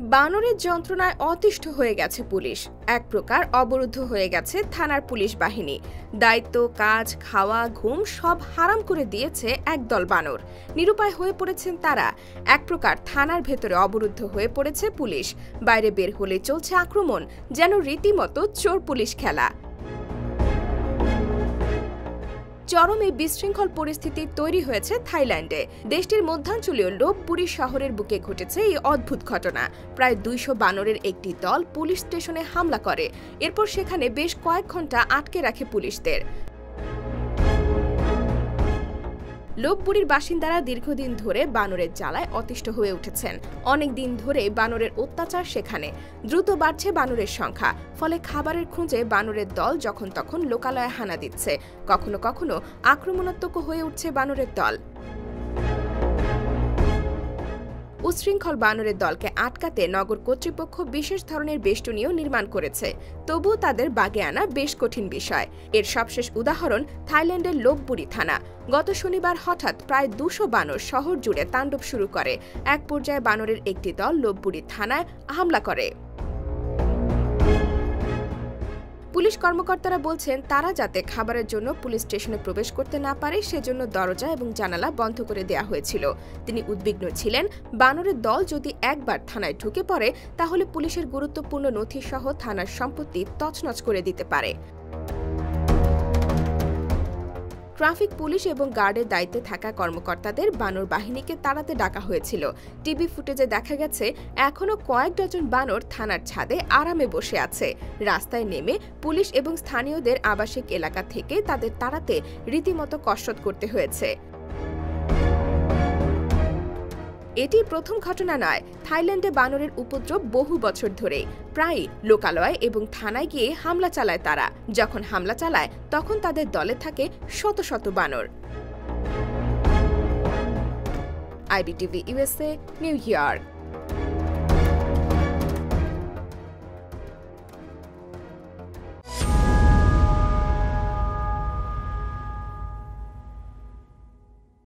বানরের যন্ত্রণায় অতিষ্ঠ হয়ে গেছে পুলিশ। এক প্রকার অবরুদ্ধ হয়ে গেছে থানার পুলিশ বাহিনী। দায়িত্ব, কাজ, খাওয়া, ঘুম সব হারাম করে দিয়েছে একদল বানর। নিরুপায় হয়ে পড়েছেন তারা। এক প্রকার থানার ভেতরে অবরুদ্ধ হয়ে পড়েছে পুলিশ। বাইরে বের হলে চলছে আক্রমণ, যেন রীতিমতো চোর পুলিশ খেলা। চরম এই বিশৃঙ্খল পরিস্থিতি তৈরি হয়েছে থাইল্যান্ডে। দেশটির মধ্যাঞ্চলীয় লোপবুরি শহরের বুকে ঘটেছে এই অদ্ভুত ঘটনা। প্রায় ২০০ বানরের একটি দল পুলিশ স্টেশনে হামলা করে। এরপর সেখানে বেশ কয়েক ঘন্টা আটকে রাখে পুলিশদের। লোপবুরির বাসিন্দারা দীর্ঘদিন ধরে বানরের জ্বালায় অতিষ্ঠ হয়ে উঠেছেন। অনেক দিন ধরে বানরের অত্যাচার সেখানে। দ্রুত বাড়ছে বানরের সংখ্যা। ফলে খাবারের খুঁজে বানরের দল যখন তখন লোকালয়ে হানা দিচ্ছে। কখনো কখনো আক্রমণাত্মক হয়ে উঠছে বানরের দল। উচ্ছৃঙ্খল বানরের দলকে আটকাতে নগর কর্তৃপক্ষ বিশেষ ধরনের বেষ্টনীও নির্মাণ করেছে। তবুও তাদের বাগে আনা বেশ কঠিন বিষয়। এর সবশেষ উদাহরণ থাইল্যান্ডের লোপবুরি থানা। গত শনিবার হঠাৎ প্রায় ২০০ বানর শহর জুড়ে তাণ্ডব শুরু করে। এক পর্যায়ে বানরের একটি দল লোপবুরি থানায় হামলা করে। পুলিশ কর্মকর্তারা বলছেন, তারা যাতে খাবারের জন্য পুলিশ স্টেশনে প্রবেশ করতে না পারে সেজন্য দরজা এবং জানালা বন্ধ করে দেওয়া হয়েছিল। তিনি উদ্বিগ্ন ছিলেন, বানরের দল যদি একবার থানায় ঢুকে পড়ে তাহলে পুলিশের গুরুত্বপূর্ণ নথি সহ থানার সম্পত্তি তছনছ করে দিতে পারে। ট্রাফিক পুলিশ এবং গার্ডের দায়িত্বে থাকা কর্মকর্তাদের বানর বাহিনীকে তাড়াতে ডাকা হয়েছিল। টিভি ফুটেজে দেখা গেছে এখনও কয়েক ডজন বানর থানার ছাদে আরামে বসে আছে। রাস্তায় নেমে পুলিশ এবং স্থানীয়দের আবাসিক এলাকা থেকে তাদের তাড়াতে রীতিমতো কসরত করতে হয়েছে। এটি প্রথম ঘটনা নয়। থাইল্যান্ডে বানরের উপদ্রব বহু বছর ধরে। প্রায়ই লোকালয় এবং থানায় গিয়ে হামলা চালায় তারা। যখন হামলা চালায় তখন তাদের দলে থাকে শত শত বানর। IBTV USA, new York.